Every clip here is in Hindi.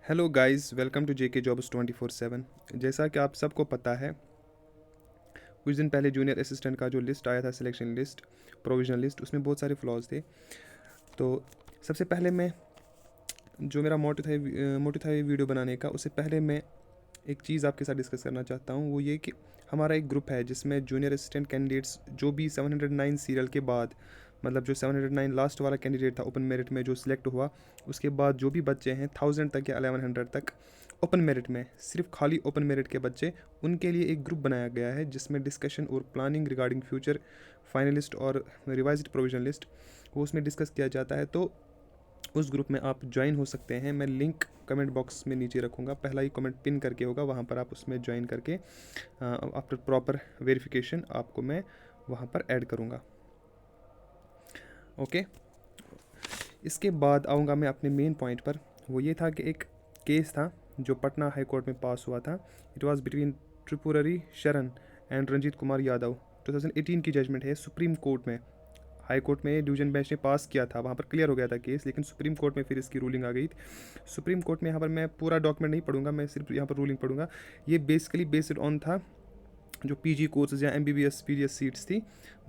Hello guys, welcome to JK jobs 24/7। जैसा कि आप सबको पता है, कुछ दिन पहले जूनियर असिस्टेंट का जो लिस्ट आया था, सिलेक्शन लिस्ट, प्रोविजनल लिस्ट, उसमें बहुत सारे फ्लॉज थे। तो सबसे पहले मैं जो मेरा मोटिव था ये वीडियो बनाने का, उससे पहले मैं एक चीज़ आपके साथ डिस्कस करना चाहता हूँ। वो ये कि हमारा एक ग्रुप है जिसमें जूनियर असिस्टेंट कैंडिडेट्स जो भी 709 सीरियल के बाद, मतलब जो 709 लास्ट वाला कैंडिडेट था ओपन मेरिट में जो सिलेक्ट हुआ, उसके बाद जो भी बच्चे हैं 1000 तक या 1100 तक ओपन मेरिट में, सिर्फ खाली ओपन मेरिट के बच्चे, उनके लिए एक ग्रुप बनाया गया है जिसमें डिस्कशन और प्लानिंग रिगार्डिंग फ्यूचर फाइनलिस्ट और रिवाइज्ड प्रोविजन लिस्ट वो उसमें डिस्कस किया जाता है। तो उस ग्रुप में आप ज्वाइन हो सकते हैं। मैं लिंक कमेंट बॉक्स में नीचे रखूँगा, पहला ही कमेंट पिन करके होगा, वहाँ पर आप उसमें ज्वाइन करके आफ्टर प्रॉपर वेरिफिकेशन आपको मैं वहाँ पर ऐड करूँगा। ओके, इसके बाद आऊँगा मैं अपने मेन पॉइंट पर। वो ये था कि एक केस था जो पटना हाई कोर्ट में पास हुआ था। It was between Tripurari Sharan and Ranjit Kumar Yadav. 2018 की जजमेंट है। सुप्रीम कोर्ट में, हाई कोर्ट में डिवीजन बेंच ने पास किया था, वहाँ पर क्लियर हो गया था केस, लेकिन सुप्रीम कोर्ट में फिर इसकी रूलिंग आ गई थी। सुप्रीम कोर्ट में यहाँ पर मैं पूरा डॉक्यूमेंट नहीं पढ़ूंगा, मैं सिर्फ यहाँ पर रूलिंग पढ़ूंगा। ये बेसिकली बेस्ड ऑन था जो पीजी कोर्सेज या एमबीबीएस पीजीएस सीट्स थी,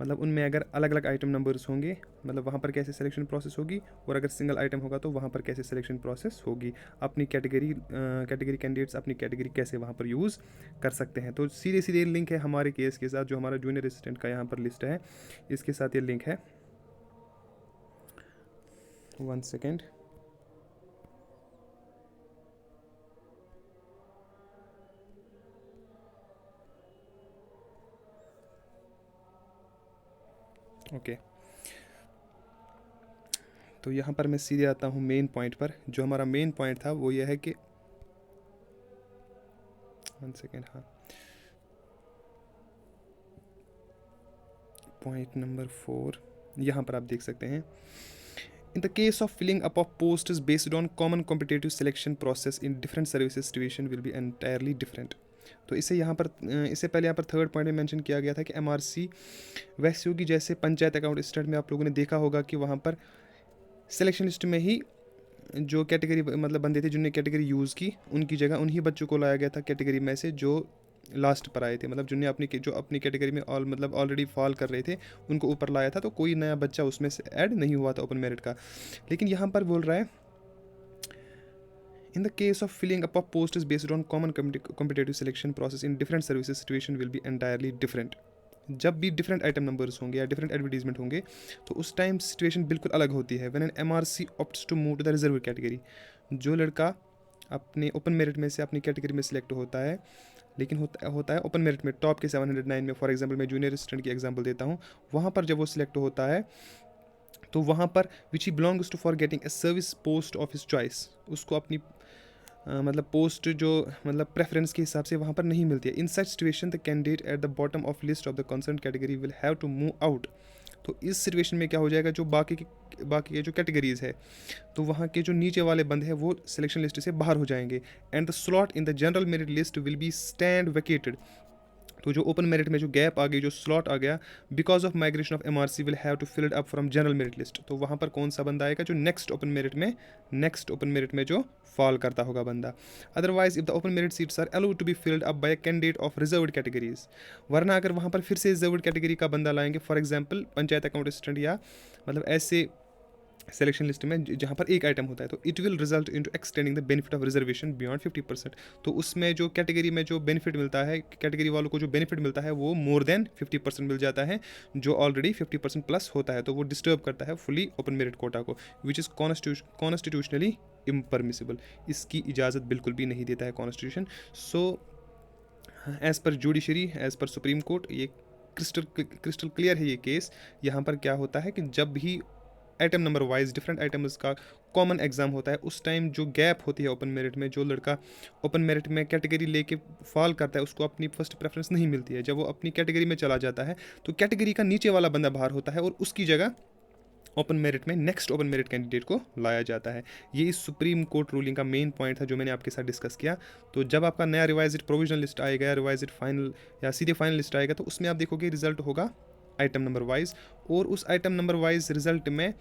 मतलब उनमें अगर अलग अलग आइटम नंबर्स होंगे, मतलब वहाँ पर कैसे सिलेक्शन प्रोसेस होगी, और अगर सिंगल आइटम होगा तो वहाँ पर कैसे सिलेक्शन प्रोसेस होगी, अपनी कैटेगरी कैंडिडेट्स अपनी कैटेगरी कैसे वहाँ पर यूज़ कर सकते हैं। तो सीधे सीधे लिंक है हमारे केस के साथ, जो हमारा जूनियर असिस्टेंट का यहाँ पर लिस्ट है, इसके साथ ये लिंक है। 1 सेकेंड। ओके, तो यहाँ पर मैं सीधे आता हूँ मेन पॉइंट पर। जो हमारा मेन पॉइंट था वो यह है कि 1 सेकेंड, हाँ, पॉइंट नंबर 4 यहाँ पर आप देख सकते हैं। In the case of filling up of posts based on common competitive selection process in different services, situation will be entirely different. तो इसे यहाँ पर इससे पहले यहाँ पर थर्ड पॉइंट में मेंशन किया गया था कि एमआरसी वैसे होगी जैसे पंचायत अकाउंट असिस्टेंट में आप लोगों ने देखा होगा कि वहाँ पर सिलेक्शन लिस्ट में ही जो कैटेगरी, मतलब बंदे थे जिन्होंने कैटेगरी यूज़ की, उनकी जगह उन्हीं बच्चों को लाया गया था कैटेगरी में से जो लास्ट पर आए थे, मतलब जिन्हें जो अपनी कैटेगरी में मतलब ऑलरेडी फॉल कर रहे थे, उनको ऊपर लाया था। तो कोई नया बच्चा उसमें से ऐड नहीं हुआ था ओपन मेरिट का। लेकिन यहाँ पर बोल रहा है, in the case of filling up of post is based on common competitive selection process in different services, situation will be entirely different. जब भी डिफरेंट आइटम नंबर्स होंगे या डिफरेंट एडवर्टीजमेंट होंगे तो उस टाइम सिचुएशन बिल्कुल अलग होती है। When an MRC opts to move to the reserve category, जो लड़का अपने ओपन मेरिट में से अपनी कैटेगरी में सिलेक्ट होता है, लेकिन होता है ओपन मेरिट में टॉप के 709 में, फॉर एग्जांपल मैं जूनियर असिस्टेंट की एग्जांपल देता हूँ, वहाँ पर जब वो सिलेक्ट होता है तो वहाँ पर विच ही belongs to for getting a service post of his choice, उसको अपनी मतलब पोस्ट जो मतलब प्रेफरेंस के हिसाब से वहाँ पर नहीं मिलती है। In such situation the candidate at the bottom of list of the concern category will have to move out. तो इस सिचुएशन में क्या हो जाएगा, जो बाकी के जो कैटेगरीज है, तो वहाँ के जो नीचे वाले बंद हैं वो सिलेक्शन लिस्ट से बाहर हो जाएंगे। And the slot in the general merit list will be stand vacated. तो जो ओपन मेरिट में जो गैप आ गई, जो स्लॉट आ गया, because of migration of MRC will have to fill it up from general merit list. तो वहाँ पर कौन सा बंदा आएगा, जो नेक्स्ट ओपन मेरिट में जो फॉल करता होगा बंदा। Otherwise if the open merit seats are allowed to be filled up by candidate of reserved categories, वरना अगर वहाँ पर फिर से रिजर्व्ड कैटेगरी का बंदा लाएंगे, for example panchayat account assistant या मतलब ऐसे सिलेक्शन लिस्ट में जहाँ पर एक आइटम होता है, तो it will result into extending the benefit of reservation beyond 50%। तो उसमें जो कैटेगरी में जो बेनिफिट मिलता है, कैटेगरी वालों को जो बेनिफिट मिलता है वो मोर देन 50% मिल जाता है, जो ऑलरेडी 50% प्लस होता है। तो वो डिस्टर्ब करता है फुली ओपन मेरिट कोटा को, विच इज़ कॉन्स्टिट्यूशनली इम्परमिसिबल। इसकी इजाज़त बिल्कुल भी नहीं देता है constitution. So as per judiciary, as per supreme court, ये क्रिस्टल क्लियर है ये केस। यहाँ पर क्या होता है कि जब भी item number wise different items का कॉमन एग्जाम होता है, उस टाइम जो गैप होती है ओपन मेरिट में, जो लड़का ओपन मेरिट में कैटेगरी लेके फॉल करता है, उसको अपनी फर्स्ट प्रेफरेंस नहीं मिलती है। जब वो अपनी कैटेगरी में चला जाता है तो कैटेगरी का नीचे वाला बंदा बाहर होता है और उसकी जगह ओपन मेरिट में नेक्स्ट ओपन मेरिट कैंडिडेट को लाया जाता है। ये इस सुप्रीम कोर्ट रूलिंग का मेन पॉइंट था जो मैंने आपके साथ डिस्कस किया। तो जब आपका नया रिवाइज्ड प्रोविजनल लिस्ट आएगा या रिवाइज्ड फाइनल या सीधे फाइनल लिस्ट आएगा, तो उसमें आप देखोगे रिजल्ट होगा आइटम नंबर वाइज, और उस आइटम नंबर वाइज रिजल्ट में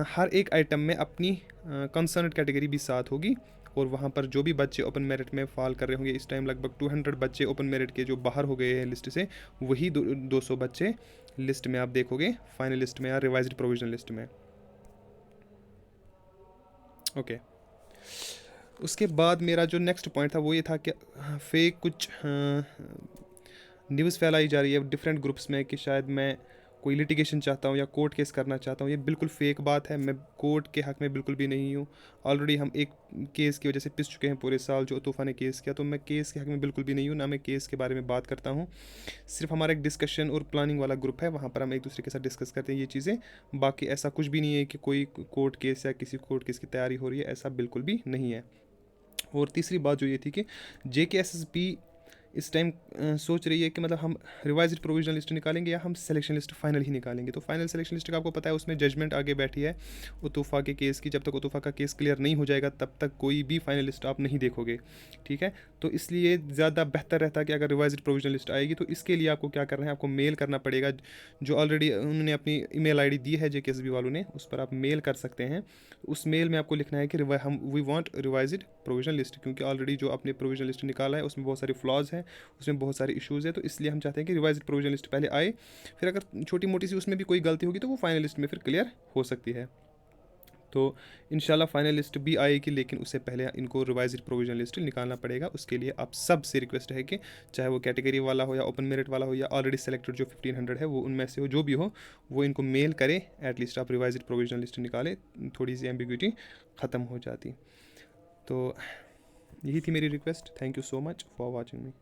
हर एक आइटम में अपनी कंसर्न कैटेगरी भी साथ होगी, और वहाँ पर जो भी बच्चे ओपन मेरिट में फॉल कर रहे होंगे, इस टाइम लगभग 200 बच्चे ओपन मेरिट के जो बाहर हो गए हैं लिस्ट से, वही 200 बच्चे लिस्ट में आप देखोगे फाइनल लिस्ट में या रिवाइज्ड प्रोविजनल लिस्ट में। ओके, उसके बाद मेरा जो नेक्स्ट पॉइंट था वो ये था कि फेक कुछ न्यूज़ फैलाई जा रही है डिफरेंट ग्रुप्स में कि शायद मैं कोई लिटिगेशन चाहता हूँ या कोर्ट केस करना चाहता हूँ। ये बिल्कुल फेक बात है, मैं कोर्ट के हक़ में बिल्कुल भी नहीं हूँ। ऑलरेडी हम एक केस की वजह से पिस चुके हैं पूरे साल, जो तूफ़ा ने केस किया, तो मैं केस के हक़ में बिल्कुल भी नहीं हूँ, ना मैं केस के बारे में बात करता हूँ। सिर्फ हमारा एक डिस्कशन और प्लानिंग वाला ग्रुप है, वहाँ पर हम एक दूसरे के साथ डिस्कस करते हैं ये चीज़ें। बाकी ऐसा कुछ भी नहीं है कि कोई कोर्ट केस या किसी कोर्ट केस की तैयारी हो रही है, ऐसा बिल्कुल भी नहीं है। और तीसरी बात जो ये थी कि JKSSB इस टाइम सोच रही है कि मतलब हम रिवाइज्ड प्रोविजनल लिस्ट निकालेंगे या हम सिलेक्शन लिस्ट फाइनल ही निकालेंगे। तो फाइनल सिलेक्शन लिस्ट का आपको पता है उसमें जजमेंट आगे बैठी है उतूफ़ा के केस की। जब तक उतूफ़ा का केस क्लियर नहीं हो जाएगा तब तक कोई भी फाइनल लिस्ट आप नहीं देखोगे, ठीक है। तो इसलिए ज़्यादा बेहतर रहता है कि अगर रिवाइज्ड प्रोविजनल लिस्ट आएगी तो इसके लिए आपको क्या करना है, आपको मेल करना पड़ेगा। जो ऑलरेडी उन्होंने अपनी ईमेल ID दी है JKSSB वालों ने, उस पर आप मेल कर सकते हैं। उस मेल में आपको लिखना है कि we want revised provisional list, क्योंकि ऑलरेडी जो आपने प्रोविजनल लिस्ट निकाला है उसमें बहुत सारे फ्लॉज हैं, उसमें बहुत सारे इश्यूज़ है। तो इसलिए हम चाहते हैं कि रिवाइज्ड प्रोविजनल लिस्ट पहले आए, फिर अगर छोटी मोटी सी उसमें भी कोई गलती होगी तो वो फाइनल लिस्ट में फिर क्लियर हो सकती है। तो इंशाल्लाह फाइनल लिस्ट भी आएगी, लेकिन उससे पहले इनको रिवाइज्ड प्रोविजनल लिस्ट निकालना पड़ेगा। उसके लिए आप सब से रिक्वेस्ट है कि चाहे वो कैटेगरी वाला हो या ओपन मेरिट वाला हो या ऑलरेडी सेलेक्टेड जो 1500 है वो उनमें से हो, जो भी हो वो इनको मेल करें। एटलीस्ट आप रिवाइज्ड प्रोविजनल लिस्ट निकालें, थोड़ी सी एम्बिग्विटी ख़त्म हो जाती। तो यही थी मेरी request. Thank you so much for watching me.